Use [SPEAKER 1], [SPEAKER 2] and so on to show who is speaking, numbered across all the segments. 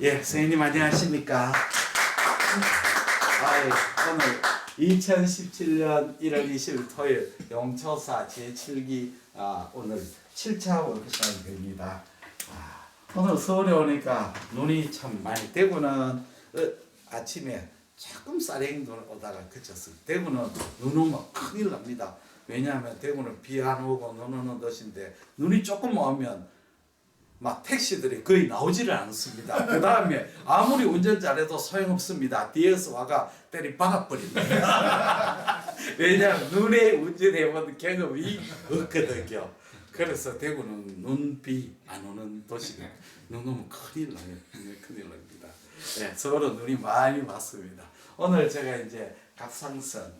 [SPEAKER 1] 예, 선생님 안녕하십니까? 오늘 2017년 1월 20일 토요일 영초사 제7기 오늘 7차 월급상입니다. 오늘 서울에 오니까 눈이 참 많이 대구는 아침에 조금 쌀행 오다가 그쳤어요. 대구는 눈 오면 큰일 납니다. 왜냐하면 대구는 비 안 오고 눈 오는 도시인데 눈이 조금 오면 막 택시들이 거의 나오지를 않습니다. 그 다음에 아무리 운전 잘해도 소용없습니다. 뒤에서 와가 때리 박아버린다. 왜냐하면 눈에 운전해본 경험이 없거든요. 그래서 대구는 눈, 비 안 오는 도시가 눈 오면 큰일 나요. 큰일 납니다. 네, 서울은 눈이 많이 왔습니다. 오늘 제가 이제 갑상선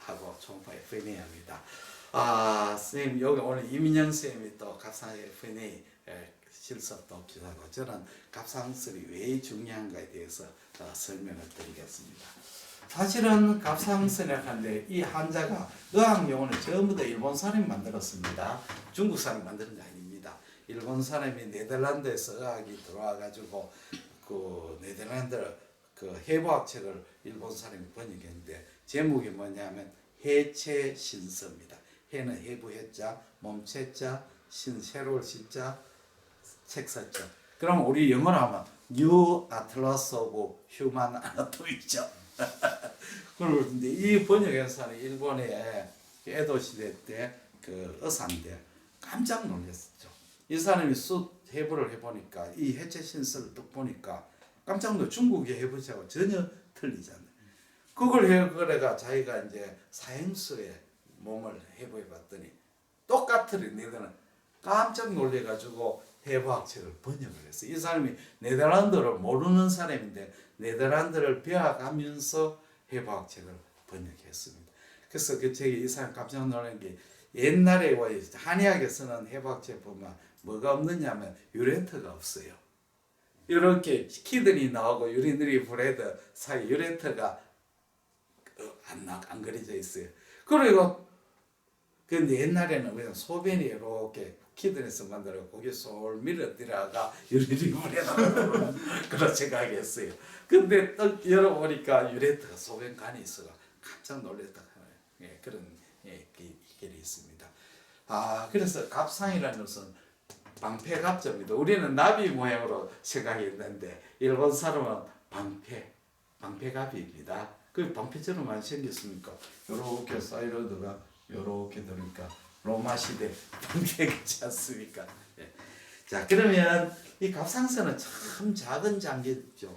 [SPEAKER 1] 하고 총파 F&A 합니다. 선생님 여기 오늘 이민영 선생님이 또 갑상선 F&A 실습도 기사고 저는 갑상선이 왜 중요한가에 대해서 설명을 드리겠습니다. 사실은 갑상선이라고 하는데 이 환자가 의학용어는 전부 다 일본 사람이 만들었습니다. 중국 사람이 만드는 게 아닙니다. 일본 사람이 네덜란드에서 의학이 들어와 가지고 그 네덜란드 그 해부학책을 일본 사람이 번역했는데 제목이 뭐냐면 해체신서입니다. 해는 해부 해자, 몸체자, 신 새로울 신자, 책 썼죠. 그럼 우리 영어로 하면 New Atlas of Human Anatomy죠. 그런데 이 번역에서는 일본의 에도 시대 때 그 의사인데 깜짝 놀랐었죠. 이 사람이 해부를 해보니까 이 해체 신설을 딱 보니까 깜짝 놀라. 중국의 해부자하고 전혀 틀리잖아요. 그걸 그래가 자기가 이제 사형수의 몸을 해부해봤더니 똑같으니까 깜짝 놀래가지고 해부학책을 번역을 했어요. 이 사람이 네덜란드를 모르는 사람인데 네덜란드를 배워가면서 해부학책을 번역했습니다. 그래서 그 책이 이 사람 깜짝 놀란 게 옛날에 한의학에서는 해부학책 보면 뭐가 없느냐면 유렌트가 없어요. 이렇게 키드니 나오고 유리너리 브레드 사이 유렌트가 안 그려져 있어요. 그리고 근데 옛날에는 그냥 소변이 이렇게 키드니에서 만들어 거기 솔 밀어 들어가 유리너리 브레드 그런 생각했어요. 근데 딱 열어보니까 유렌트가 소변관이 있어가 깜짝 놀랐다. 그런 길이 있습니다. 그래서 갑상이라는 것은 방패갑자입니다. 우리는 나비 모양으로 생각했는데 일본 사람은 방패갑입니다. 그 방패처럼 많이 생겼습니까? 요렇게 사이로드가 요렇게 들으니까 로마 시대 방패겠지 않습니까? 자, 그러면 이 갑상선은 참 작은 장기죠.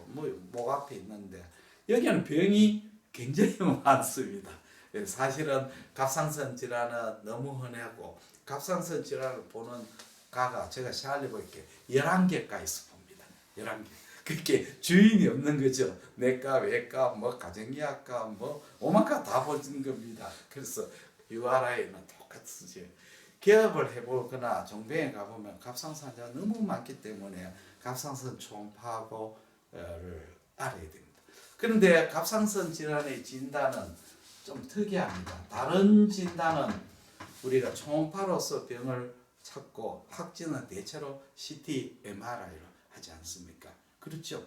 [SPEAKER 1] 목 앞에 있는데 여기는 병이 굉장히 많습니다. 사실은 갑상선 질환은 너무 흔하고 갑상선 질환을 보는 가가 제가 샤알리 볼게 11개가 있어 봅니다. 11개. 그렇게 주인이 없는 거죠. 내과, 외과, 가정의학과, 오만과 다 보는 겁니다. 그래서 URI는 똑같으죠. 기업을 해보거나 종병에 가보면 갑상선 환자가 너무 많기 때문에 갑상선 초음파를 알아야 됩니다. 그런데 갑상선 질환의 진단은 좀 특이합니다. 다른 진단은 우리가 초음파로서 병을 찾고 확진은 대체로 CT, MRI로 하지 않습니까? 그렇죠?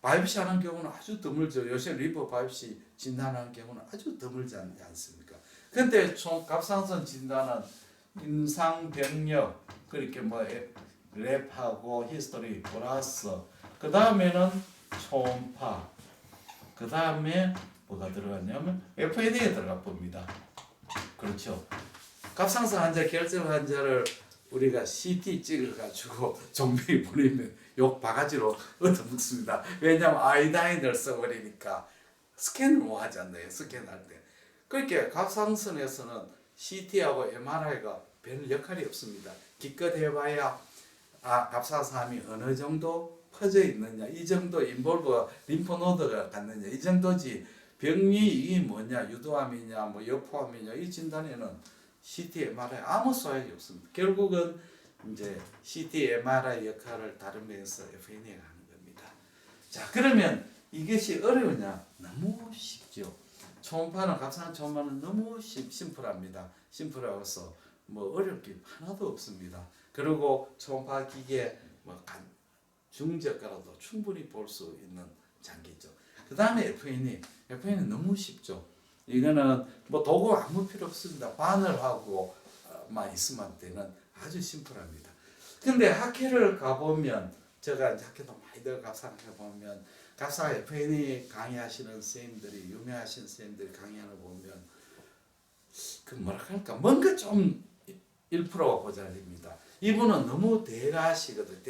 [SPEAKER 1] 바이옵시 하는 경우는 아주 드물죠. 요새 리버 바이옵시 진단하는 경우는 아주 드물지 않습니까? 근데 갑상선 진단은 임상병력 그렇게 랩하고 히스토리 플러스 그 다음에는 초음파 그 다음에 뭐가 들어갔냐면 F&A가 들어가 봅니다. 그렇죠? 갑상선 환자, 결절 환자를 우리가 CT 찍어가지고 종병이 보내면 욕 바가지로 얻어먹습니다. 왜냐하면 아이다인을 써버리니까 스캔을 못 하잖아요. 스캔할 때. 그렇게 갑상선에서는 CT하고 MRI가 별 역할이 없습니다. 기껏 해봐야 갑상선암이 어느 정도 퍼져 있느냐, 이 정도 인볼브 림프노드가 갔느냐, 이 정도지 병이 이게 뭐냐, 유도암이냐, 여포암이냐 이 진단에는 CT, MRI 아무 소용이 없습니다. 결국은 이제 CT, MRI 역할을 다른 병에서 F&A가 하는 겁니다. 자, 그러면 이것이 어려우냐? 너무 쉽죠. 초음파는 갑상선 초음파는 너무 심플합니다. 심플하고서 어려울 게 하나도 없습니다. 그리고 초음파 기계 중저가로도 충분히 볼 수 있는 장기죠. 그 다음에 FN은 너무 쉽죠. 이거는 뭐 도구 아무 필요 없습니다. 바늘하고만 있으면 되는 아주 심플합니다. 근데 학회를 가보면 제가 이제 학회도 많이들 갑상 해보면 갑상 FN이 강의하시는 선생님들이 유명하신 선생님들이 강의하는 거 보면 그 뭐라 할까 뭔가 좀 1%가 모자랍니다. 이분은 너무 대가시거든.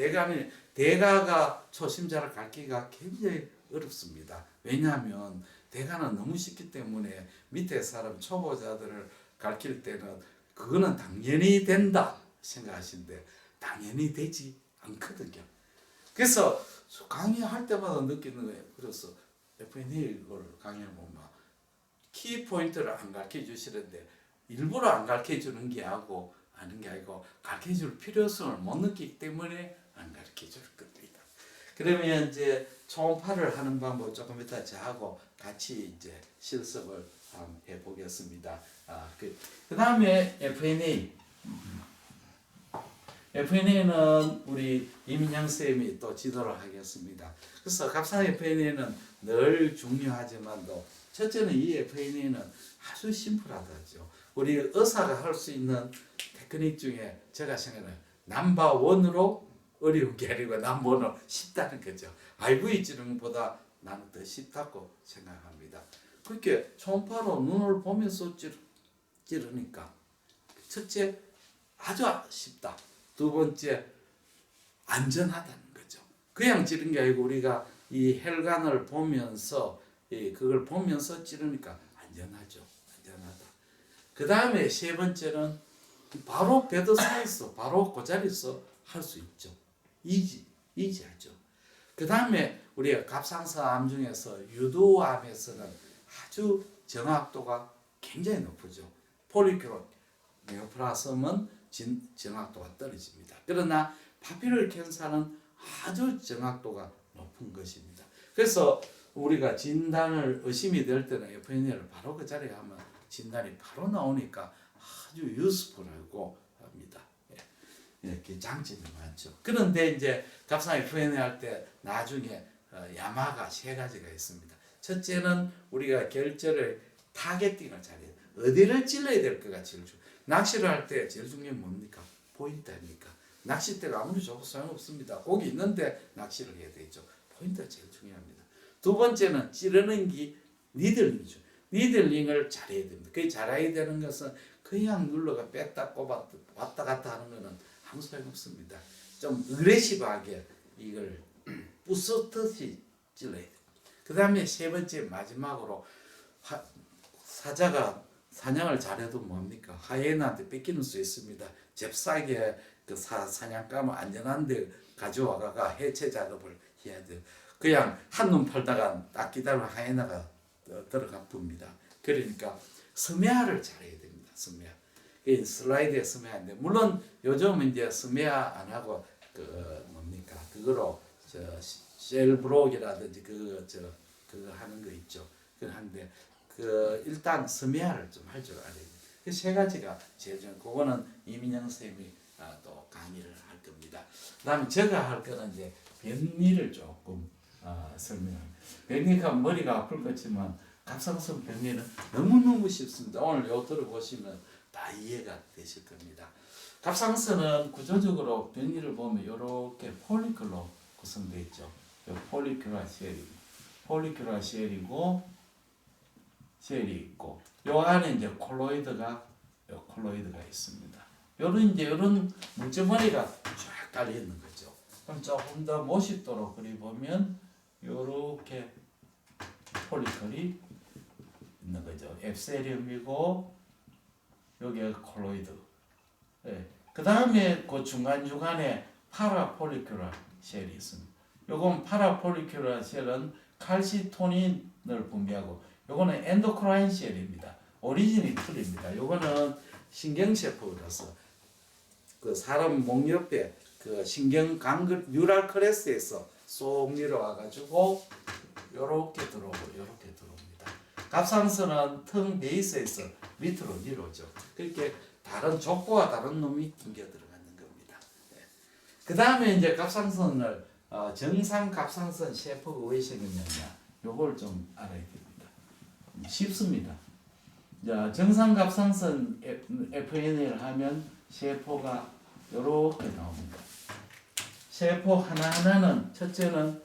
[SPEAKER 1] 대가가 초심자를 가르치기가 굉장히 어렵습니다. 왜냐하면 대가는 너무 쉽기 때문에 밑에 사람 초보자들을 가르칠 때는 그거는 당연히 된다 생각하시는데 당연히 되지 않거든요. 그래서 강의할 때마다 느끼는 거예요. 그래서 FNA 걸 강의를 보면 키 포인트를 안 가르쳐 주시는데 일부러 안 가르쳐 주는 게 아니고 가르쳐 줄 필요성을 못 느끼기 때문에 안 가르쳐 줄 겁니다. 그러면 이제 초음파를 하는 방법 조금 이따 저하고 같이 이제 실습을 한번 해보겠습니다. 그 다음에 FNA는 우리 이민영 쌤이 또 지도를 하겠습니다. 그래서 갑상 FNA는 늘 중요하지만도 첫째는 이 FNA는 아주 심플하다죠. 우리 의사가 할 수 있는 테크닉 중에 제가 생각하는 넘버1으로 어려운 게 아니고 넘버1으로 쉽다는 거죠. IV 찌르는 것보다 나는 더 쉽다고 생각합니다. 그렇게 초음파로 눈을 보면서 찌르니까 첫째 아주 쉽다. 두 번째 안전하다는 거죠. 그냥 찌르는 게 아니고 우리가 이 혈관을 보면서 그걸 보면서 찌르니까 안전하죠. 안전하다. 그 다음에 세 번째는 바로 베드사이에서 바로 그 자리에서 할 수 있죠. 이지하죠. 그 다음에 우리가 갑상선암 중에서 유두암에서는 아주 정확도가 굉장히 높죠. 폴리큐로 네오플라즘은 정확도가 떨어집니다. 그러나 파피럴 캔서는 아주 정확도가 높은 것입니다. 그래서 우리가 진단을 의심이 될 때는 FNA를 바로 그 자리에 하면 진단이 바로 나오니까 아주 유스풀하고 합니다. 이렇게 장점이 많죠. 그런데 이제 갑상 FNA 할 때 나중에 야마가 세 가지가 있습니다. 첫째는 우리가 결절을 타겟팅을 잘해야 돼요. 어디를 찔러야 될 거가 제일 중요해요. 낚시를 할 때 제일 중요한 게 뭡니까? 포인트입니까? 낚싯대가 아무리 좋고 소용없습니다. 고기 있는데 낚시를 해야 되죠. 포인트가 제일 중요합니다. 두 번째는 찌르는 게 니들링이죠. 니들링을 잘해야 됩니다. 그 잘해야 되는 것은 그냥 눌러가 뺐다 꼽았다 왔다 갔다 하는 것은 아무 소용없습니다. 좀 어그레시브하게 이걸 부스듯이 찔러야 돼요. 그 다음에 세 번째 마지막으로 사자가 사냥을 잘해도 뭡니까? 하이에나한테 뺏기는 수 있습니다. 잽싸게 그 사냥감을 안전한데 가져와가 해체 작업을 해야 돼요. 그냥 한눈 팔다가 딱 기다리면 하이에나가 들어가 붑니다. 그러니까 스메아를 잘해야 됩니다. 스메아. 이 슬라이드에 스메아인데 물론 요즘은 이제 스메아 안 하고 그 뭡니까? 그거로 셀브록이라든지 그거 하는 거 있죠. 그거 하는데 일단 스메아를 좀 할 줄 알아야 됩니다. 그 세 가지가 제일 중요해요. 그거는 이민영 선생님이 또 강의를 할 겁니다. 그다음에 제가 할 거는 이제 변리를 조금 설명합니다. 변리가 머리가 아플 것지만 갑상선 변리는 너무너무 쉽습니다. 오늘 요 들어보시면 다 이해가 되실 겁니다. 갑상선은 구조적으로 변리를 보면 이렇게 폴리클로 구성되어 있죠. 폴리큘라 쉘이고 쉘이 있고 요 안에 이제 콜로이드가 있습니다. 이런 물질머리가 쫙 깔려 있는 거죠. 그럼 조금 더 멋있도록 그려보면 요렇게 폴리클이 있는 거죠. 앱세리움이고 여기가 콜로이드. 예. 그 다음에 그 중간중간에 파라폴리큘라 쉘이 있습니다. 요건 파라폴리큘라 쉘은 칼시토닌을 분비하고 요거는 엔도크라인 쉘입니다. 오리진이 틀립니다. 요거는 신경세포라서 그 사람 목 옆에 그 신경강글 뉴럴 크레스에서 쏙 내려와가지고 요렇게 들어옵니다. 갑상선은 턱 베이스에서 밑으로 내려오죠. 그렇게 다른 족보와 다른 놈이 튕겨 들어가는 겁니다. 그 다음에 이제 갑상선을 정상 갑상선 세포가 왜 생겼느냐 요걸 좀 알아야 됩니다. 쉽습니다. 자, 정상 갑상선 FNA를 하면 세포가 요렇게 나옵니다. 세포 하나하나는 첫째는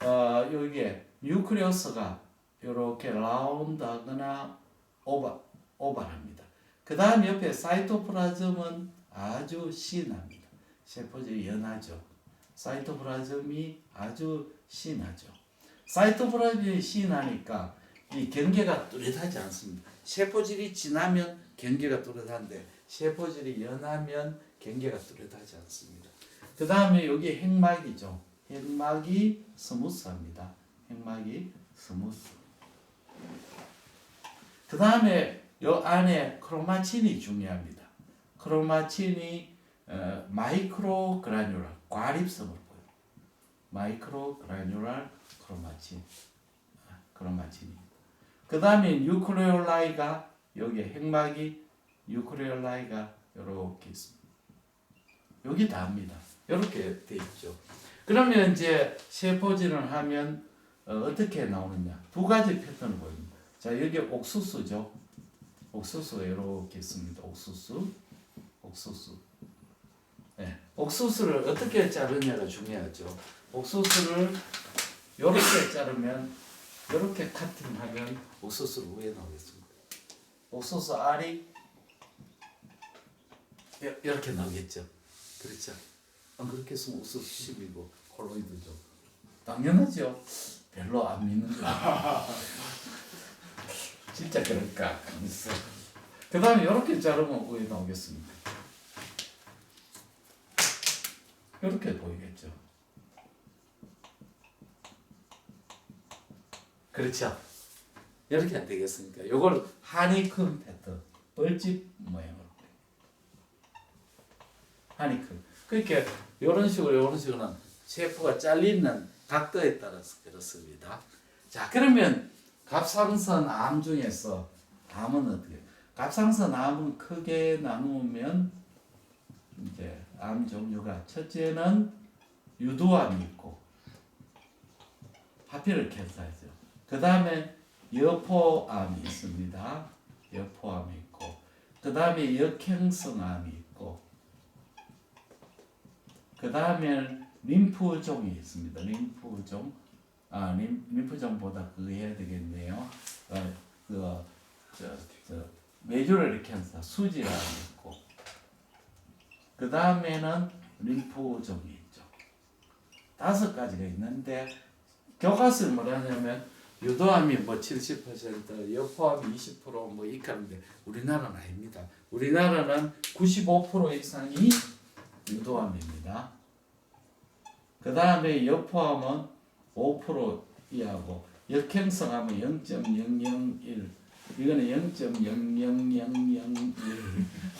[SPEAKER 1] 여기에 뉴클리어스가 요렇게 라운드하거나 오발합니다. 그 다음 옆에 사이토플라즘은 아주 신합니다. 세포질이 연하죠. 사이토플라즘이 아주 신하죠. 사이토플라즘이 신하니까 이 경계가 뚜렷하지 않습니다. 세포질이 진하면 경계가 뚜렷한데 세포질이 연하면 경계가 뚜렷하지 않습니다. 그 다음에 여기 핵막이죠. 핵막이 스무스합니다. 핵막이 스무스. 그 다음에 요 안에 크로마틴이 중요합니다. 크로마틴이 마이크로 그라뉴랄 과립성을 보여요. 마이크로 그라뉴랄 크로마틴입니다. 그 다음에 뉴클레올라이가 여기 핵막이 뉴클레올라이가 이렇게 있습니다. 여기 다입니다. 이렇게 돼 있죠. 그러면 이제 세포질을 하면 어떻게 나오느냐? 두 가지 패턴을 보입니다. 자, 여기 옥수수죠. 옥수수가 이렇게 있습니다. 옥수수. 네, 옥수수를 어떻게 자르냐가 중요하죠. 옥수수를 이렇게 자르면 이렇게 카팅하면 옥수수를 왜 나오겠습니까? 옥수수 알이 이렇게 나오겠죠. 그렇죠. 그렇게 했으면 옥수수 10이고 콜로이드죠. 당연하죠. 별로 안 믿는 거. 진짜 그럴까? 그 다음에 이렇게 자르면 왜 나오겠습니까? 이렇게 보이겠죠. 그렇죠. 이렇게 안 되겠습니까? 이걸 하니콤 패턴, 벌집 모양으로. 하니콤. 그러니까 이런 식으로는 세포가 잘리는 각도에 따라서 그렇습니다. 자, 그러면 갑상선 암 중에서 암은 어떻게? 갑상선 암은 크게 나누면 이제 암 종류가 첫째는 유두암이 있고 하필을 캔서죠. 그 다음에 여포암이 있습니다. 여포암이 있고 그 다음에 역행성암이 있고 그 다음에 림프종이 있습니다. 림프종보다 그거 해야 되겠네요. 메듀러리 캔서 수질암이 있고 그 다음에는 림프종이 있죠. 5가지가 있는데 교과서에 뭐라냐면 유도암이 뭐 70%, 여포암이 20% 이렇게 우리나라는 아닙니다. 우리나라는 95% 이상이 유도암입니다. 그 다음에 여포암은 5% 이하고 역행성암은 0.001 이거는 0.00001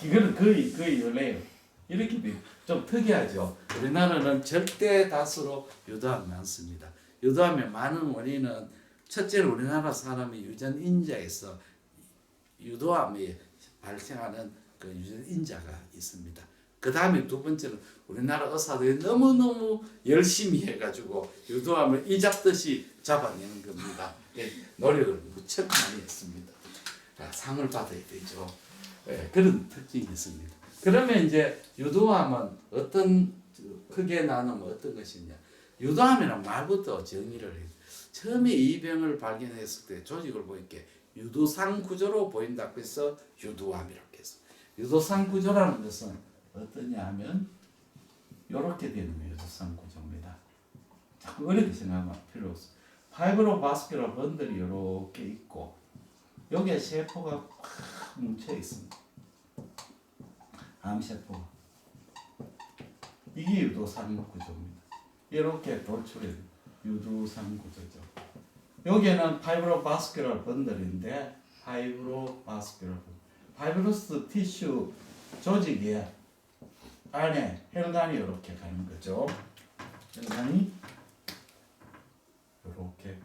[SPEAKER 1] 이거는 거의 연래요. 이렇게 좀 특이하죠. 우리나라는 절대 다수로 유도암이 많습니다. 유도암의 많은 원인은 첫째는 우리나라 사람이 유전 인자에서 유도암이 발생하는 그 유전 인자가 있습니다. 그 다음에 두 번째는 우리나라 의사들이 너무너무 열심히 해가지고 유도암을 이잡듯이 잡아내는 겁니다. 노력을 무척 많이 했습니다. 상을 받아야 되죠. 그런 특징이 있습니다. 그러면 이제 유도암은 어떤 크게 나누면 어떤 것이냐? 유도암이란 말부터 정의를 해요. 처음에 이 병을 발견했을 때 조직을 보니까 유도상 구조로 보인다고 해서 유도암이라고 해서 유도상 구조라는 것은 어떠냐 하면 이렇게 되는 거예요. 유도상 구조입니다. 자꾸 어렵게 생각하면 필요 없어. 파이브로바스큘러 번들이 이렇게 있고 여기에 세포가 꽉 뭉쳐 있습니다. 암세포. 이게 유도상 구조입니다. 이렇게 돌출해 유도상 구조죠. 여기에는 파이브로바스큘러 번들인데 파이브로스 티슈 조직에 안에 혈관이 이렇게 가는 거죠. 혈관이 이렇게.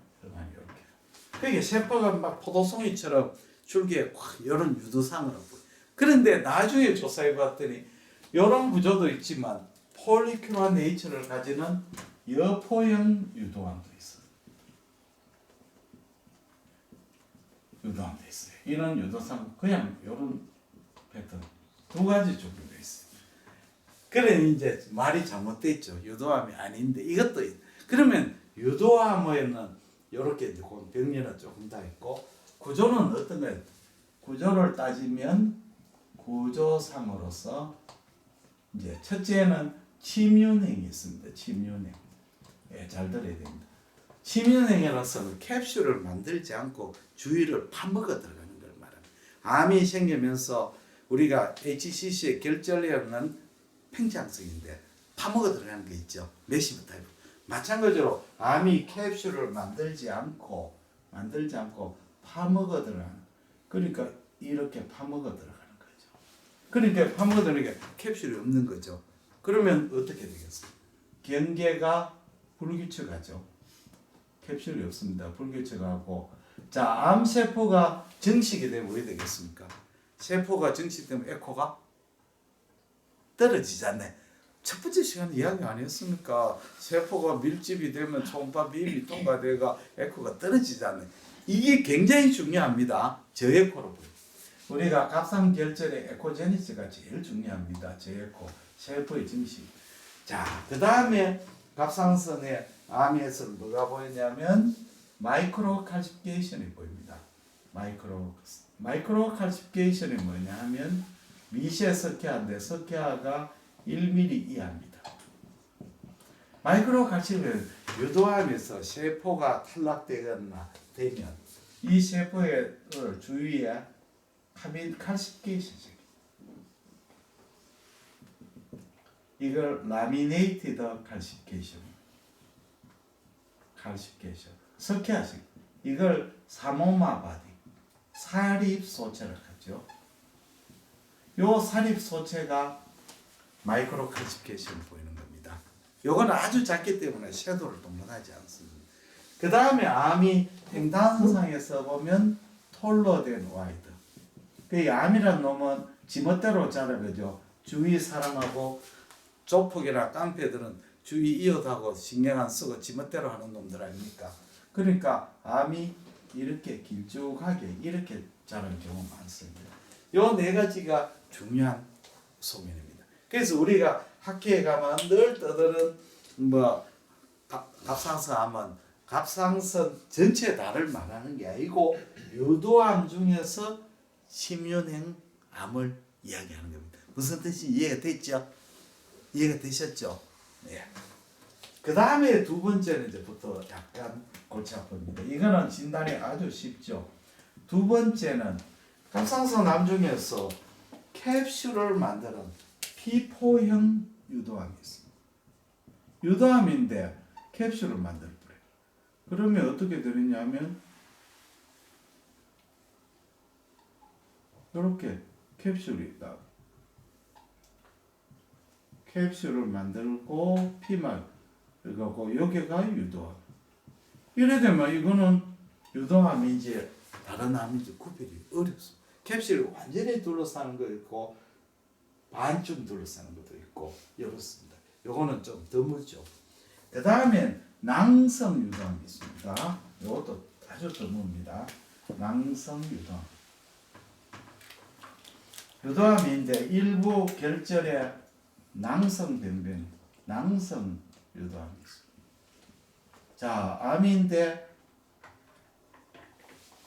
[SPEAKER 1] 그게 세포가 막 포도송이처럼 줄기에 확 이런 유도상으로 보여. 그런데 나중에 조사해 봤더니 이런 구조도 있지만 폴리큘러 네이처를 가지는 여포형 유도암도 있어요. 유도암도 있어요. 이런 유도상 그냥 이런 패턴 두 가지 종류가 있어요. 그래 이제 말이 잘못돼 있죠. 유도암이 아닌데 이것도 그러면 유도암에는 이렇게 병리는 조금 다 있고 구조는 어떤 거예요? 구조를 따지면 구조상으로서 이제 첫째는 침윤행이 있습니다. 침윤행. 예, 잘 들어야 됩니다. 침윤행이라서는 캡슐을 만들지 않고 주위를 파먹어 들어가는 걸 말합니다. 암이 생기면서 우리가 HCC의 결절이 없는 팽창성인데 파먹어 들어가는 게 있죠. 메시브 타입. 마찬가지로 암이 캡슐을 만들지 않고 파먹어 들어가는. 그러니까 이렇게 파먹어 들어가는 거죠. 그러니까 파먹어 들어가니까 캡슐이 없는 거죠. 그러면 어떻게 되겠어요? 경계가 불규칙하죠. 캡슐이 없습니다. 불규칙하고 자, 암세포가 증식이 되면 왜 되겠습니까? 세포가 증식되면 에코가 떨어지잖아요. 첫 번째 시간에 이야기 아니었습니까? 세포가 밀집이 되면 초음파 비임이 통과되가 에코가 떨어지잖아요. 이게 굉장히 중요합니다. 저에코로 보여요. 우리가 갑상결절의 에코제니스가 제일 중요합니다. 저에코, 세포의 증식. 자, 그 다음에 갑상선의 암에서 뭐가 보이냐면 마이크로 칼시피케이션이 보입니다. 마이크로 칼시피케이션이 뭐냐 하면 미세 석회화인데 석회화가 1mm 이하입니다. 마이크로 칼시피케이션 유도암에서 세포가 탈락되거나 되면 이 세포의 주위에 칼시피케이션 이걸 라미네이티드 칼시피케이션 석회화식 이걸 사모마 바디 사립 소체를 하죠. 요 사립 소체가 마이크로 칼시피케이션을 보이는 겁니다. 요거는 아주 작기 때문에 섀도를 동반하지 않습니다. 그 다음에 암이 팽탄상에서 보면 톨러된 와이드. 그 암이란 놈은 지멋대로 자라죠. 주위 사람하고 조폭이나 깡패들은 주위 이웃하고 신경 안 쓰고 지멋대로 하는 놈들 아닙니까? 그러니까 암이 이렇게 길쭉하게 이렇게 자라는 경우가 많습니다. 요 네 가지가 중요한 소견입니다. 그래서 우리가 학회에 가면 늘 떠드는 갑상선 암은 갑상선 전체 다를 말하는 게 아니고 유도암 중에서 침윤행 암을 이야기하는 겁니다. 무슨 뜻인지 이해가 됐죠? 이해가 되셨죠? 네. 그 다음에 두 번째는 이제부터 약간 골치 아픕니다. 이거는 진단이 아주 쉽죠. 두 번째는 갑상선 암 중에서 캡슐을 만드는 P4형 유도암이 있습니다. 유도암인데 캡슐을 만들 거예요. 그러면 어떻게 되느냐면 이렇게 캡슐이 있다. 캡슐을 만들고 피만 이거고 여기가 유도암. 이래 되면 이거는 유도암인지 다른 암인지 구별이 어렵습니다. 캡슐이 완전히 둘러싸는 거 있고 반쯤 둘러싸는 것도 있고 이렇습니다. 요거는 좀 드물죠. 그 다음에 낭성 유도암이 있습니다. 이것도 아주 드뭅니다. 낭성 유도암. 유도암인데 일부 결절에 낭성 변변, 낭성 유도암이 있습니다. 자, 암인데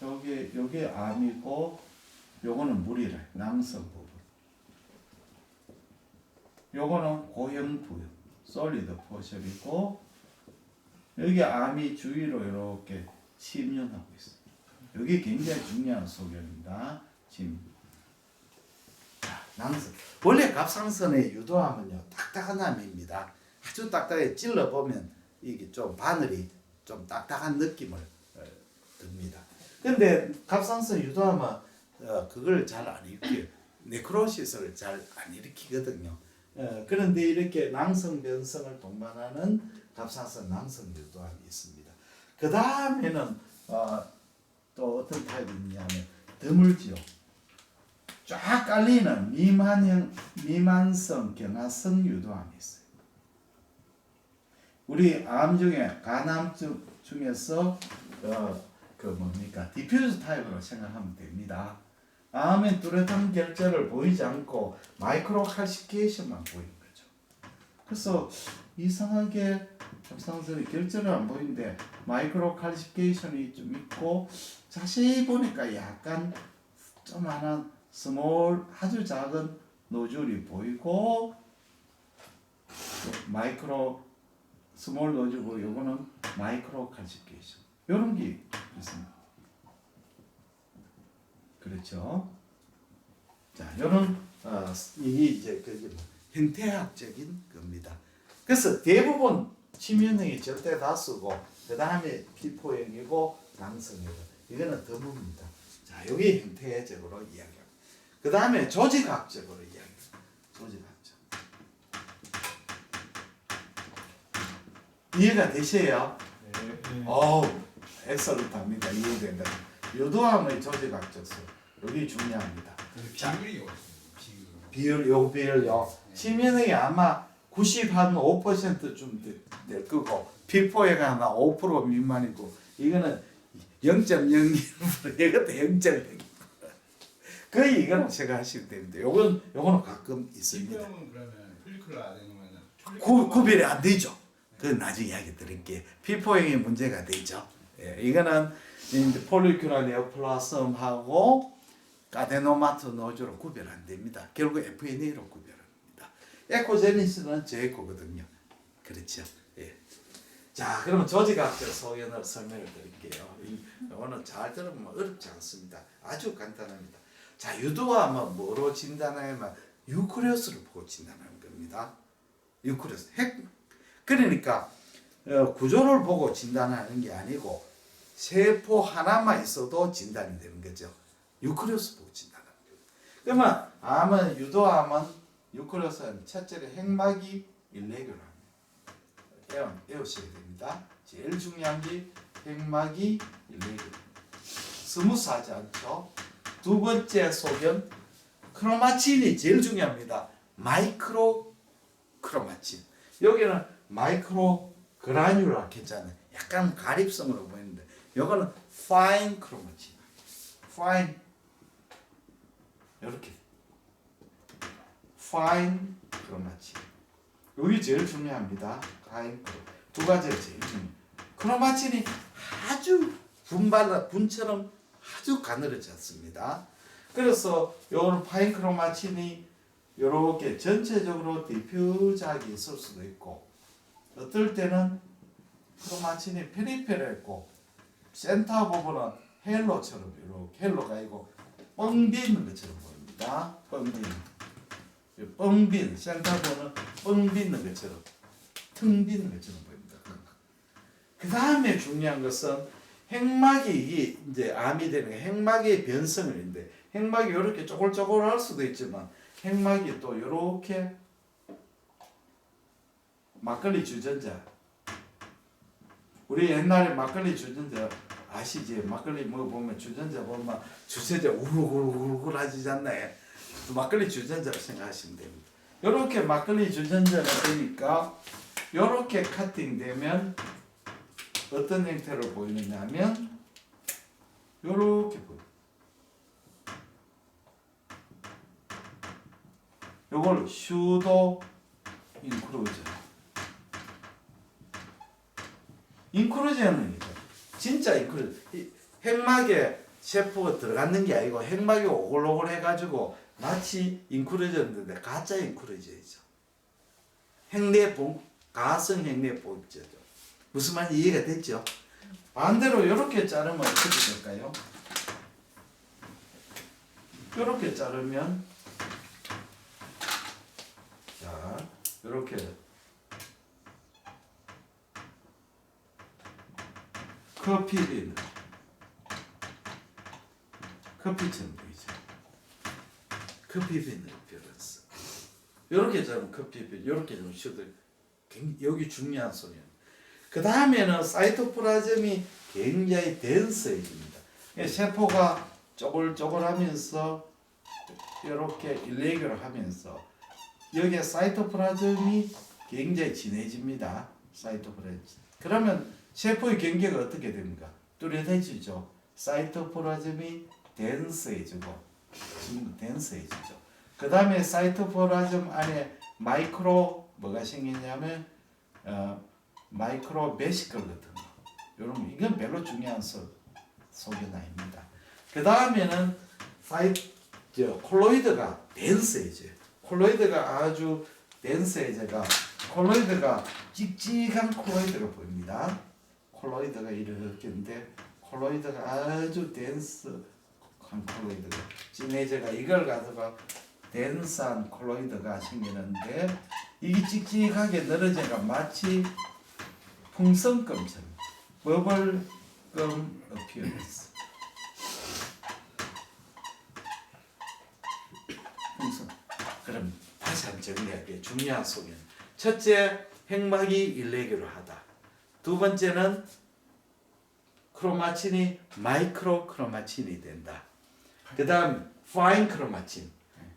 [SPEAKER 1] 여기 암이고 요거는 물이래. 낭성 부분. 요거는 고형 부분. 솔리드 포션이고 여기 암이 주위로 이렇게 침윤하고 있어요. 여기 굉장히 중요한 소견입니다. 낭성. 원래 갑상선의 유도암은요 딱딱한 암입니다. 아주 딱딱하게 찔러 보면 이게 좀 바늘이 좀 딱딱한 느낌을 듭니다. 근데 갑상선 유도암은 그걸 잘 안 일으켜요. 네크로시스를 잘 안 일으키거든요. 그런데 이렇게 낭성 변성을 동반하는 갑상선 낭성 유도암이 있습니다. 그 다음에는 또 어떤 타입이 있냐면 드물지요. 쫙 깔리는 미만성 경화성 유도암이 있어요. 우리 암 중에 간암 중에서 그 뭡니까 디퓨즈 타입으로 생각하면 됩니다. 암의 뚜렷한 결절을 보이지 않고 마이크로 칼시피케이션만 보이는 거죠. 그래서 이상하게 갑상선이 결절은 안 보이는데 마이크로 칼시피케이션이 좀 있고 자세히 보니까 약간 조그마한 스몰 아주 작은 노즐이 보이고 마이크로 스몰 노즐 보이고 이거는 마이크로 칼시피케이션 이런 게 있습니다. 그렇죠? 자, 이런 이게 이제 그 형태학적인 겁니다. 그래서 대부분 치명형이 절대 다수고 그 다음에 피포형이고 장성이고 이거는 드뭅니다. 자, 여기 형태적으로 이야기합니다. 그 다음에 조직학적으로 이야기합니다. 조직학적. 이해가 되세요?
[SPEAKER 2] 네.
[SPEAKER 1] 엑설런트합니다. 이해된다. 유도암의 조직학적 수 여기 중요합니다.
[SPEAKER 2] 비율이 어떻습니까?
[SPEAKER 1] 비율요. 치명형이 아마 95%좀 될 거고 피포해가 아마 5% 미만이고 이거는 0.01% 이것도 0.1. 거의 이거는 생각하시면 됩니다. 요거는 가끔 있습니다.
[SPEAKER 2] B병은 그러면 폴리큘러 아데노마는
[SPEAKER 1] 구별이 안 되죠. 그건 나중에 이야기 드릴게요. 피포형이 문제가 되죠. 예, 이거는 이제 폴리큘러 네오플라즘하고 아데노마트 노즈로 구별 안 됩니다. 결국 FNA로 구별합니다. 에코제니스는 제에코거든요. 그렇죠. 예. 자, 그러면 조직학적 소견을 설명을 드릴게요. 이거는 잘 들으면 어렵지 않습니다. 아주 간단합니다. 자, 유두암은 뭐로 진단하냐면 유크레오스를 보고 진단하는 겁니다. 유크레오스. 그러니까 구조를 보고 진단하는 게 아니고 세포 하나만 있어도 진단이 되는 거죠. 유크레오스 보고 진단하는 거예요. 그러면 암은 유도암은 유크레오스는 첫째로 핵막이 일레귤러합니다. 외우셔야 됩니다. 제일 중요한 게 핵막이 일레귤러. 스무스하지 않죠. 두 번째 소견 크로마틴이 제일 중요합니다. 마이크로 크로마틴. 여기는 마이크로 그라뉴라 괜찮아요. 약간 가립성으로 보이는데 이거는 파인 크로마틴. 파인 이렇게 파인 크로마틴. 여기 제일 중요합니다. 파인 두 가지가 제일 중요해요. 크로마틴이 아주 분처럼 아주 가늘어지 않습니다. 그래서 요런 파인 크로마틴이 이렇게 전체적으로 디퓨즈하게 있을 수도 있고 어떨 때는 크로마틴이 페리페럴했고 센터 부분은 헬로처럼 이렇게 헬로가 있고 뻥 비는 것처럼 보입니다. 뻥 빈 센터 부분은 뻥 비는 것처럼 텅 비는 것처럼 보입니다. 그 다음에 중요한 것은 핵막이 이제 암이 되는 게 핵막의 변성인데 핵막이 이렇게 쪼글쪼글할 수도 있지만 핵막이 또 이렇게 막걸리 주전자 우리 옛날에 막걸리 주전자 아시지? 막걸리 먹어보면 주전자 보면 주전자 우글우글 하지 않나요? 막걸리 주전자로 생각하시면 됩니다. 이렇게 막걸리 주전자가 되니까 이렇게 카팅되면 어떤 형태로 보이느냐 하면 이렇게 보여요. 요걸 슈도 인크루전은 진짜 인크루전 핵막에 세포가 들어갔는 게 아니고 핵막이 오글오글 해가지고 마치 인크루전인데 가짜 인크루전이죠. 가성 핵내 복제죠. 무슨 말인지 이해가 됐죠? 반대로 이렇게 자르면 어떻게 될까요? 이렇게 자르면 자 이렇게 커피빈 커피처럼 보이죠? 커피빈을 별었어. 이렇게 자르면 커피빈, 이렇게 좀 쉬어도 여기 중요한 소리예요. 그 다음에는 사이토플라즘이 굉장히 덴스해집니다. 세포가 쪼글쪼글하면서 이렇게 일레귤러 하면서 여기에 사이토플라즘이 굉장히 진해집니다. 사이토플라즘. 그러면 세포의 경계가 어떻게 됩니까? 뚜렷해지죠. 사이토플라즘이 덴스해지고 덴스해지죠. 그 다음에 사이토플라즘 안에 마이크로 뭐가 생기냐면 마이크로 베시클 같은 거. 이런 거. 이건 별로 중요한 소견 아닙니다. 그 다음에는 콜로이드가 덴스해져요. 콜로이드가 아주 덴스해져가 콜로이드가 찍찍한 콜로이드가 보입니다. 콜로이드가 이렇게인데 콜로이드가 아주 덴스한 콜로이드가 진해져가 이걸 가지고 덴스한 콜로이드가 생기는데 이게 찍찍하게 늘어져가 마치 풍선껌처럼 버블껌 어피어런스. 풍선. 그럼 다시 한번 정리할게요. 중요한 소견. 첫째, 핵막이 일레귤러하다. 두 번째는 크로마틴이 마이크로 크로마틴이 된다. 그 다음 파인 크로마틴.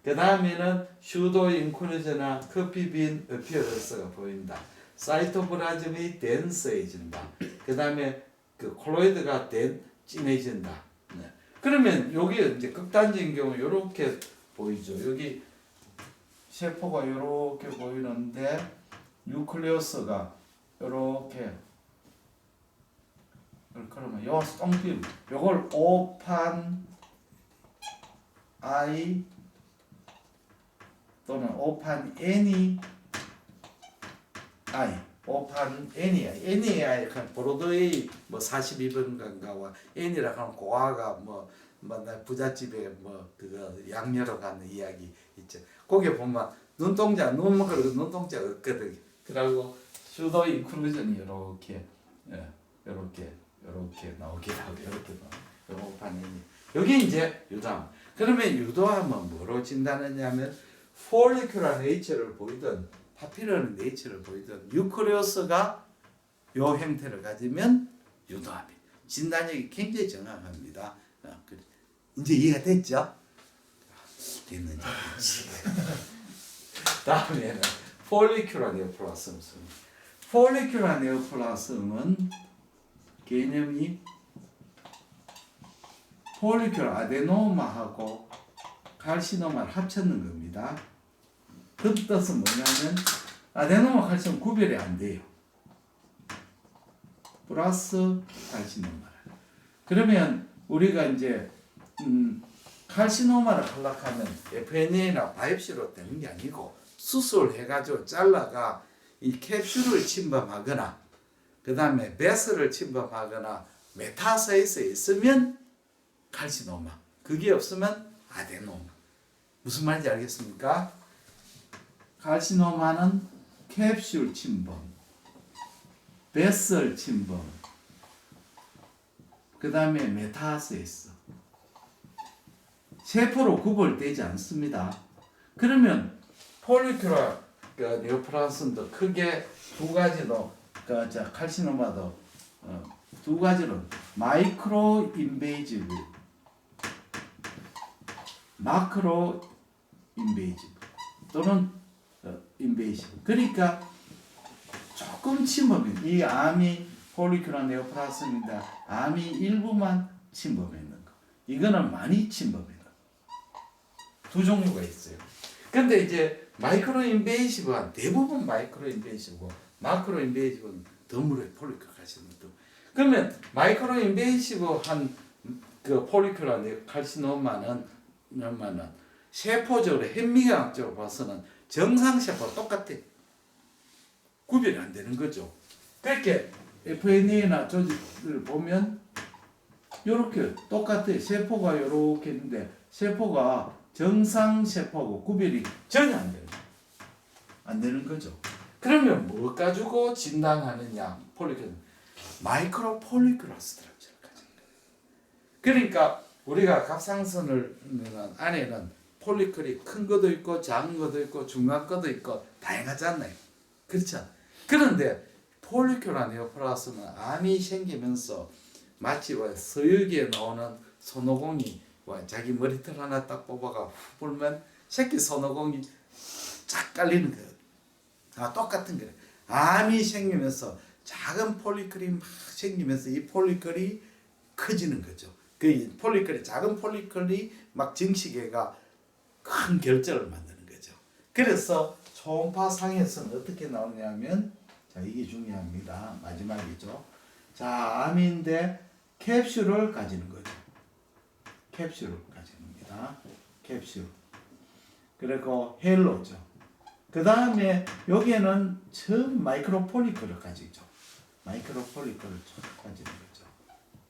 [SPEAKER 1] 그 다음에는 슈도 인쿠르즈나 커피빈 어피어런스가 보인다. 사이토플라즘이 덴스해진다. 그 다음에 그 콜로이드가 진해진다. 네. 그러면 여기 이제 극단적인 경우 이렇게 보이죠. 여기 세포가 이렇게 보이는데 뉴클레우스가 이렇게 그러면 요 똥빔 요걸 오판 I 또는 오판 N이 I 오판 N이 약간 브로드웨이 뭐 42번가와 N이라 하는 고아가 뭐 부잣집에 뭐 그거 양녀로 가는 이야기 있죠. 거기 보면 눈동자 눈동자 없거든. 그리고 슈도 인클루전이 이렇게 이렇게 나오기도 하고 이렇게 오판 N이 여기 이제 유담. 그러면 유도하면 뭐로 진단하냐면 폴리큘러 네이처를 보이던 파피르는 네이처를 보이던 뉴클레우스가 요 형태를 가지면 유도합니다. 진단력이 굉장히 정확합니다. 이제 이해가 됐죠? 됐는지 다음에는 폴리큘러 네오플라스մ. 폴리큘러 네오플라스즘은 개념이 폴리큘러 아데노마하고 칼시노마를 합쳤는 겁니다. 그 뜻은 뭐냐면 아데노마 칼시노마 구별이 안 돼요. 플러스 칼시노마. 그러면 우리가 이제 칼시노마를 하려면 FNA나 바이옵시로 되는 게 아니고 수술해가지고 잘라가 이 캡슐을 침범하거나 그 다음에 베스를 침범하거나 메타사이스에 있으면 칼시노마, 그게 없으면 아데노마. 무슨 말인지 알겠습니까? 칼시노마는 캡슐 침범, 베슬 침범, 그 다음에 메타사이스. 세포로 구별되지 않습니다. 그러면 폴리큘러 네오플라스즘도 크게 두 가지로 칼시노마도 두 가지로 마이크로 인베이지브, 마크로 인베이지브 또는 인베이지브. 그러니까 조금 침범해. 이 암이 폴리큘러 네오플라스즘인데 암이 일부만 침범했는 거. 이거는 많이 침범해. 두 종류가 있어요. 근데 이제 마이크로 인베이시브한 대부분 마이크로 인베이시브고 마크로 인베이시브는 드물어요. 폴리큘러 칼시노마도. 그러면 마이크로 인베이시브한 그 폴리큘러 칼시노마는 세포적으로 현미경학적으로 봐서는 정상 세포 똑같아. 구별이 안 되는 거죠. 그렇게 FNA나 조직을 보면 이렇게 똑같아. 세포가 이렇게 있는데 세포가 정상 세포하고 구별이 전혀 안 되는 거죠. 그러면 뭐 가지고 진단하느냐? 폴리큘러 마이크로 폴리큘러 스트럭처를 가진 거예요. 그러니까 우리가 갑상선을 안에는 폴리클이 큰 것도 있고 작은 것도 있고 중간 것도 있고 다양하지 않나요? 그렇죠? 그런데 폴리큘러 네오플라스는 암이 생기면서 마치 서유기에 나오는 손오공이 자기 머리털 하나 딱 뽑아가 후 불면 새끼 손오공이 쫙 깔리는 거예요. 다 똑같은 거예요. 암이 생기면서 작은 폴리클이 막 생기면서 이 폴리클이 커지는 거죠. 그 폴리클이 작은 폴리클이 막 증식해가 큰 결절을 만드는 거죠. 그래서 초음파상에서는 어떻게 나오냐면 자 이게 중요합니다. 마지막이죠. 자 암인데 캡슐을 가지는 거죠. 캡슐을 가지는 겁니다. 캡슐. 그리고 헬로죠. 그 다음에 여기에는 처음 마이크로폴리클을 가지죠. 마이크로폴리클을 가지는 거죠.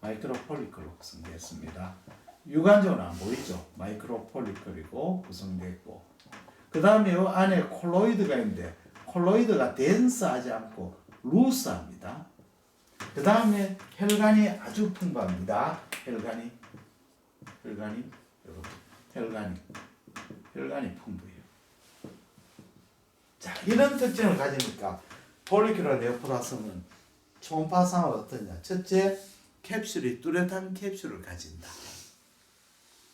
[SPEAKER 1] 마이크로폴리클로 구성되었습니다. 육안적으로 안 보이죠. 마이크로폴리클이고 구성되고 그 다음에 이 안에 콜로이드가 있는데 콜로이드가 덴스하지 않고 루스합니다. 그 다음에 혈관이 아주 풍부합니다. 혈관이 풍부해요. 자, 이런 특징을 가지니까 폴리큘러 네오플라스는 초음파상은 어떠냐? 첫째, 캡슐이 뚜렷한 캡슐을 가진다.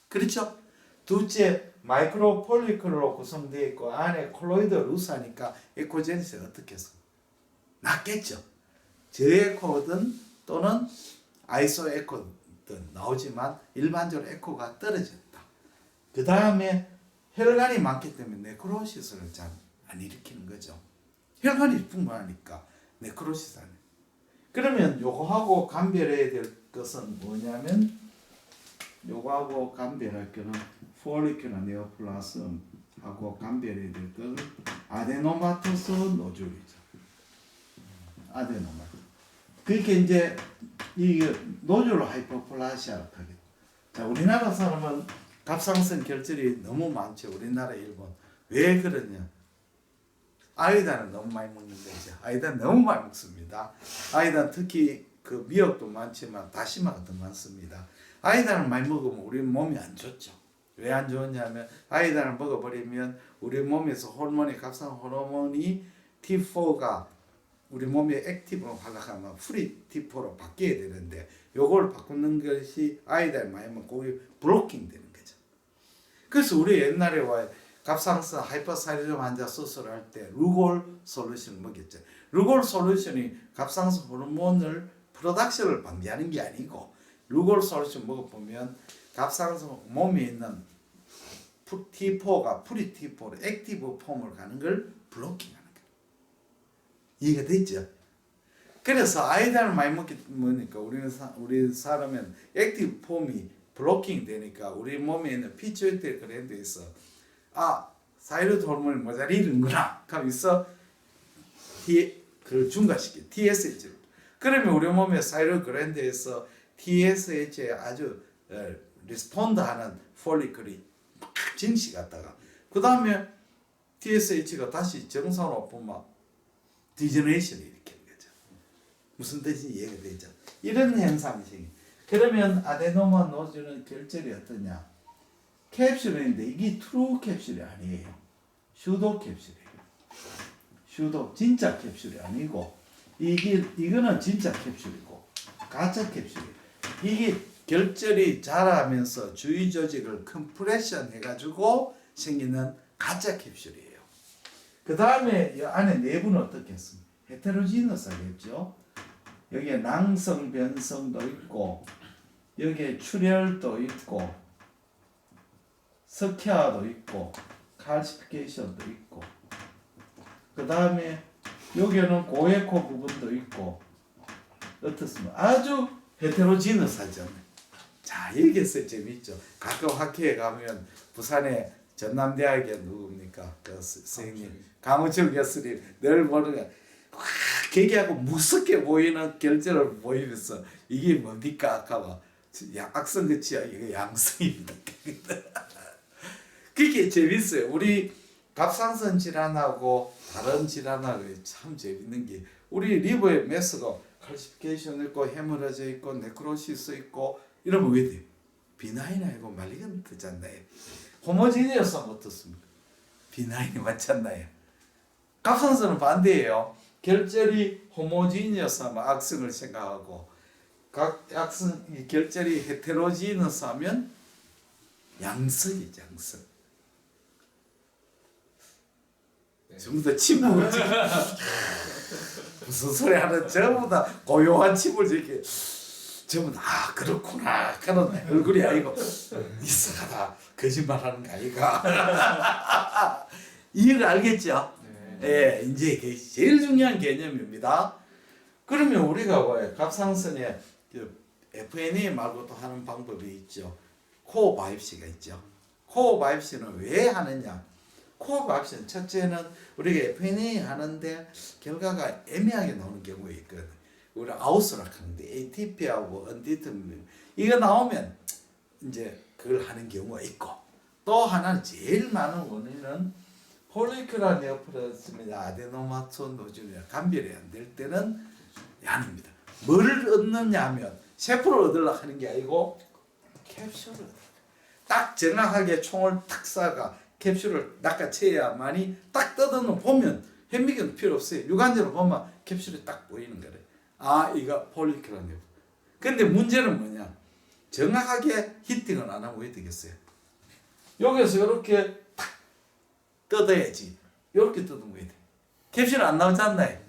[SPEAKER 1] 그렇죠? 둘째, 마이크로 폴리큘러로 구성되어 있고 안에 콜로이드 루스하니까 에코제니스가 어떻게 해서 낮겠죠? 저에코든 또는 아이소 에코든 나오지만 일반적으로 에코가 떨어졌다. 그 다음에 혈관이 많기 때문에 네크로시스를 잘 안 일으키는 거죠. 혈관이 풍부하니까 네크로시스 안. 그러면 요거하고 감별해야 될 것은 뭐냐면 요거하고 감별할 거는 폴리큘러 네오플라스하고 감별해야 될 것은 아데노마토스 노듈이죠. 아데노마토스. 그렇게 이제 이 노듈로 하이퍼플라시아를 하게. 자, 우리나라 사람은 갑상선 결절이 너무 많죠. 우리나라, 일본. 왜 그러냐? 아이단을 너무 많이 먹는 거죠. 아이단 너무 많이 먹습니다. 아이단 특히 그 미역도 많지만 다시마가 더 많습니다. 아이단을 많이 먹으면 우리 몸이 안 좋죠. 왜 안 좋냐면 아이단을 먹어버리면 우리 몸에서 호르몬이 갑상 호르몬이 T4가 우리 몸의 액티브로 활락하면 프리 T4로 바뀌어야 되는데 요걸 바꾸는 것이 아이단을 많이 먹고 블로킹 되는 거죠. 그래서 우리 옛날에 와 갑상선 하이퍼사이리즘 환자 수술할 때 루골 솔루션을 먹였죠. 루골 솔루션이 갑상선 호르몬을 프로덕션을 방지하는 게 아니고 루골 솔루션 먹어보면 갑상선 몸에 있는 T4가 프리 T4로 액티브 폼을 가는 걸 블로킹하는 거예요. 이해가 됐죠? 그래서 아이단을 많이 먹으니까 우리 사람은 액티브 폼이 블로킹 되니까 우리 몸에 있는 피추이터리 글랜드에서 사이로드 호르몬이 모자리는구나 하면서 그걸 중과시켜 TSH를. 그러면 우리 몸의 사이로드 글랜드에서 TSH에 아주 리스폰드하는 폴리클이 막 증식하다가 그 다음에 TSH가 다시 정상으로 보면 디저네이션을 일으키는 거죠. 무슨 뜻인지 이해가 되죠? 이런 현상이 생겨. 그러면 아데노마 노듈은 결절이 어떠냐? 캡슐인데 이게 트루 캡슐이 아니에요. 슈도 캡슐이에요. 슈도 진짜 캡슐이 아니고 이거는 진짜 캡슐이고 가짜 capsule. 이게 결절이 자라면서 주위 조직을 컴프레션 해가지고 생기는 가짜 캡슐이에요. 그 다음에 이 안에 내부는 어떻게 했습니까? 헤테로지너스하겠죠. 여기에 낭성 변성도 있고 여기에 출혈도 있고 석회화도 있고 칼시피케이션도 있고 그 다음에 여기는 고에코 부분도 있고 어떻습니까? 아주 헤테로지너스하잖아요. 자, 여기서 재밌죠. 가끔 학회에 가면 부산에 전남대학에 누굽니까? 그 선생님 강우철 교수님 늘 보는 거 계기하고 무섭게 보이는 결절을 보이면서 이게 뭡니까? 아까 악성 그치야 이거 양성입니다. 그게 재밌어요. 우리 갑상선 질환하고 다른 질환하고 참 재밌는 게 우리 리버의 메스가 칼시피케이션 있고 헤머러지 있고 네크로시스 있고 이러면 왜 돼요? 비나인하고 말리건트잖아요. 호모지니어스는 어떻습니까? 비나인이 맞잖아요. 갑상선은 반대예요. 결절이 호모지니어스하면 악성을 생각하고 결절이 헤테로지너스하면 양성이죠. 양성.
[SPEAKER 2] 네.
[SPEAKER 1] 전부 다 침묵을 무슨 소리 하는 전부 다 고요한 침을 이렇게 전부 다 그렇구나 그런 얼굴이 아니고 이상하다 거짓말하는 거 아이가 이해를 알겠죠? 예, 이제 이게 제일 중요한 개념입니다. 그러면 우리가 왜 갑상선에 FNA 말고도 하는 방법이 있죠. 코어 바이옵시가 있죠. 코어 바이옵시는 왜 하느냐? 코어 바이옵시는 첫째는 우리가 FNA 하는데 결과가 애매하게 나오는 경우가 있거든. 우리 아웃스락 하는데 ATP하고 언디트민 이거 나오면 이제 그걸 하는 경우가 있고 또 하나는 제일 많은 원인은 폴리큘라 네오플라스미나 아데노마토 노듈이나 감별이 안 될 때는 야입니다. 뭐를 얻느냐 하면 세포를 얻으려고 하는 게 아니고 캡슐을 딱 정확하게 총을 탁 쏴가 캡슐을 낚아채야만이 딱 뜯어놓으면 보면 현미경도 필요 없어요. 육안으로 보면 캡슐이 딱 보이는 거래. 아 이거 폴리큘라 네오플라스미나. 근데 문제는 뭐냐? 정확하게 히팅을 안 하면 왜 되겠어요? 여기서 이렇게 탁 뜯어야지. 이렇게 뜯으면 왜 돼? 캡슐이 안 나오지 않나요?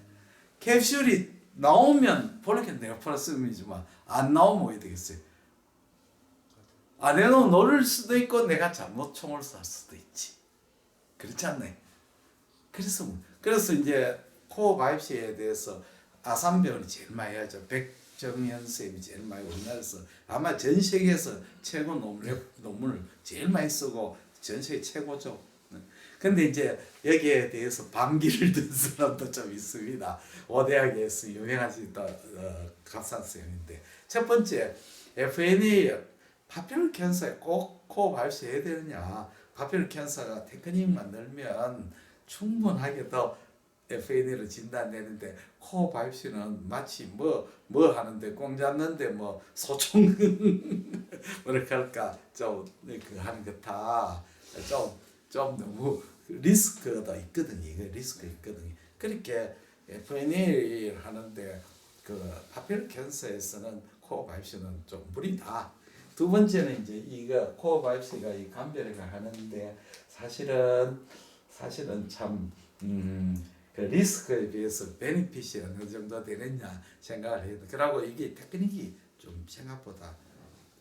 [SPEAKER 1] 캡슐이 나오면 폴리큘라 네오플라스미지만 안 나오면 왜 되겠어요? 아데노 노릴 수도 있고 내가 잘못 총을 쏠 수도 있지. 그렇지 않나요? 그래서 이제 코어 바이옵시에 대해서 아산병원이 제일 많이 하죠. 백정현 쌤이 제일 많이 우리나라에서 아마 전 세계에서 최고 논문을 제일 많이 쓰고 전 세계 최고죠. 근데 이제 여기에 대해서 반기를 든 사람도 좀 있습니다. 오대학에서 유명하신 갑상선인데 첫 번째 FNA 파피룰 캔서에 꼭 코어 바이옵시 해야 되느냐? 파피룰 캔서가 테크닉만 늘면 충분하게 더 FNA로 진단되는데 코어 바이옵시는 마치 뭐 하는데 공 잡는데 뭐 소총 뭐랄까 할까 좀 그 하는 것다 좀 너무 리스크가 있거든요. 이거 리스크 있거든요. 그렇게 FNA를 하는데 그 파피룰 캔서에서는 코어 바이옵시는 좀 무리다. 두 번째는 이제 이거 코어 바이옵시가 이 감별을 하는데 사실은 참 그 리스크에 비해서 베니핏이 어느 정도 되느냐 생각을 해요. 그러고 이게 테크닉이 좀 생각보다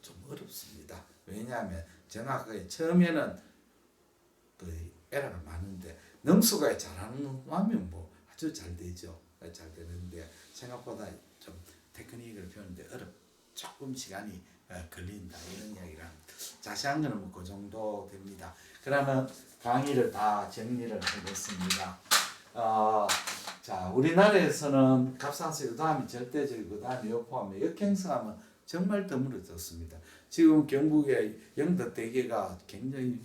[SPEAKER 1] 좀 어렵습니다. 왜냐하면 정확하게 처음에는 그 에러가 많은데 능수가 잘하는 하면 뭐 아주 잘 되죠. 잘 되는데 생각보다 좀 테크닉을 배우는데 조금 시간이 걸린다 이런 이야기를 합니다. 자세한 거는 뭐 그 정도 됩니다. 그러면 강의를 다 정리를 하겠습니다. 자 우리나라에서는 갑상선 유담이 절대적이고 유담이 포함해 역행성하면 정말 드물어졌습니다. 지금 경북의 영덕 대게가 굉장히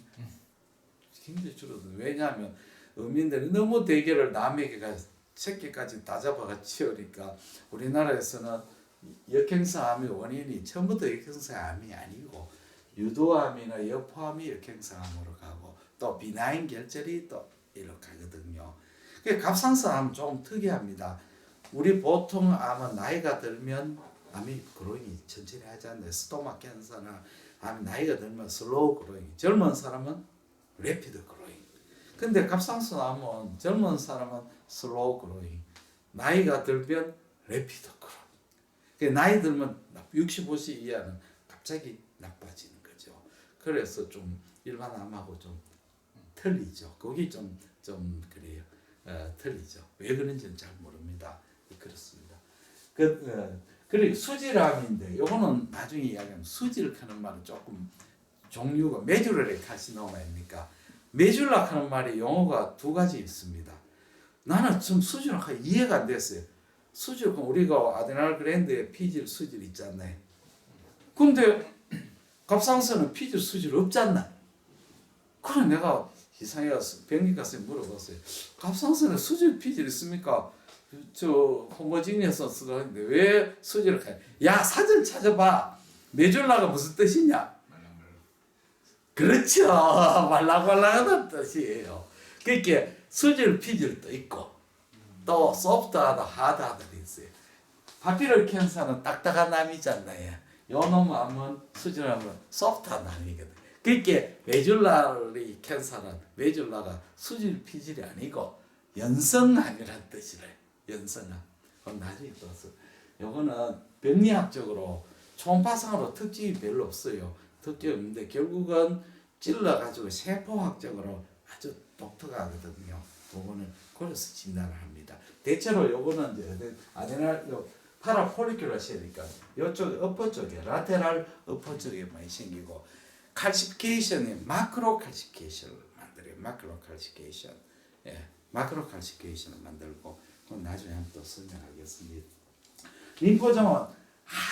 [SPEAKER 1] 줄어든. 왜냐하면 어민들이 너무 대게를 남에게가 새끼까지 다 잡아가 치우니까 우리나라에서는 역행성암의 원인이 처음부터 역행성암이 아니고 유도암이나 여포암이 역행성암으로 가고 또 비나인 결절이 또 이렇게 가거든요. 갑상선암은 좀 특이합니다. 우리 보통 암은 나이가 들면 암이 그로잉이 천천히 하지 않나요? 스토마 캔서나 암이 나이가 들면 슬로우 그로잉, 젊은 사람은 레피드 그로잉. 근데 갑상선암은 젊은 사람은 슬로우 그로잉, 나이가 들면 레피드 그로잉. 나이 들면 65세 이하는 갑자기 나빠지는 거죠. 그래서 좀 일반 암하고 좀 틀리죠. 거기 좀 그래요. 틀리죠. 왜 그런지는 잘 모릅니다. 그렇습니다. 그리고 수질암인데 요거는 나중에 이야기하면 수질 하는 말은 조금 종류가 메듈러리 카시노마입니까? 메듈라 하는 말이 용어가 두 가지 있습니다. 나는 좀 수질학 이해가 안 됐어요. 수질 우리가 아데날 글랜드에 피질 수질 있잖아요. 근데 갑상선은 피질 수질 없지 않나? 그래 내가 이상해 가서 병기 가서 물어봤어요. 갑상선에 수질 피질 있습니까? 저 호모지니어스 쓰는데 왜 수질을 해? 야 사전 찾아봐. 메듈라가 무슨 뜻이냐? 그렇죠. 말랑말랑하다는 뜻이에요. 그러니까 수질 피질도 있고 또 소프트하다 하드하다 있어요. 파피룰 캔서는 딱딱한 암이잖아요. 요놈 암은 수질암은 소프트한 암이거든. 그러니까 메듈라리 캔서는 메듈라가 수질 피질이 아니고 연성암이란 뜻이래. 연성암. 그건 나중에 떠서. 요거는 병리학적으로 초음파상으로 특징이 별로 없어요. 특징이 없는데 결국은 찔러가지고 세포학적으로 아주 독특하거든요. 요거는 그래서 진단을 합니다. 대체로 요거는 이제 아데날 파라폴리큘러 셀이니까 요쪽 어퍼 쪽에 라테랄 어퍼 쪽에 많이 생기고 칼시피케이션이 마크로 칼시피케이션을 만들어요. 마크로 칼시피케이션. 예. 마크로 칼시피케이션을 만들고 그건 나중에 한번 또 설명하겠습니다. 림포종은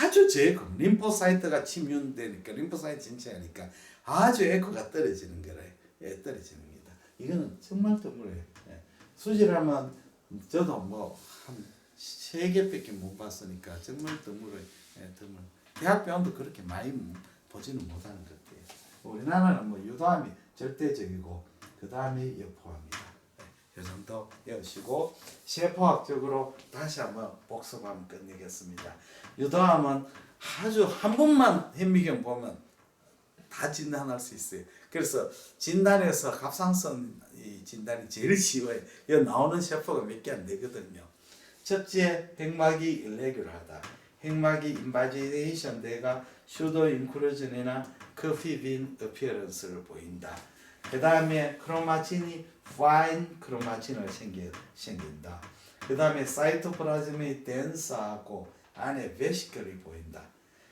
[SPEAKER 1] 아주 제거 림포사이트가 침윤되니까 림포사이트 전체하니까 아주 에코가 떨어지는 거래. 예, 떨어지는 겁니다. 이거는 정말 드물어요. 예. 수질하면 저도 뭐 한 3개밖에 못 봤으니까 정말 드물어요. 예, 드물. 대학병원도 그렇게 많이 보지는 못하는 것 같아요. 우리나라는 뭐 유도암이 절대적이고 그 다음에 여포암이다. 이 정도 외우시고 세포학적으로 다시 한번 복습하면 끝내겠습니다. 유도암은 아주 한 번만 현미경 보면 다 진단할 수 있어요. 그래서 진단에서 갑상선 이 진단이 제일 쉬워요. 여기 나오는 세포가 몇 개 안 되거든요. 첫째, 핵막이 일레귤하다. 핵막이 인바지네이션 대가 슈도 인크루전이나 커피빈 어피어런스를 보인다. 그 다음에 크로마틴이 파인 크로마틴을 생긴다. 그 다음에 사이토플라즘이 덴스하고 안에 베시클이 보인다.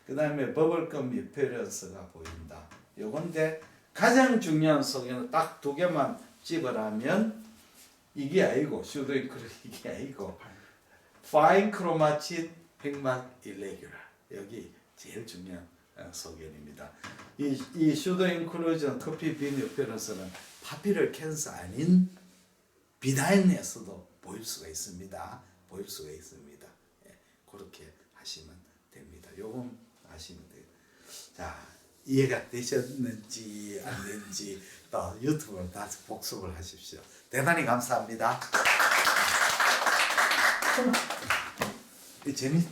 [SPEAKER 1] 그 다음에 버블검 어피어런스가 보인다. 요건데 가장 중요한 소개는 딱 2개만 찍으라면 이게 아니고 슈도 인크루 이게 아니고 파인 크로마틴 핵막 일레귤라 여기 제일 중요한 소견입니다. 이 슈도 인클루전 커피 빈 어피어런스는 파피럴 캔서 아닌 비다인에서도 보일 수가 있습니다. 보일 수가 있습니다. 예, 그렇게 하시면 됩니다. 요건 아시면 돼요. 자, 이해가 되셨는지 안 되는지 또 유튜브로 다시 복습을 하십시오. 대단히 감사합니다. 재밌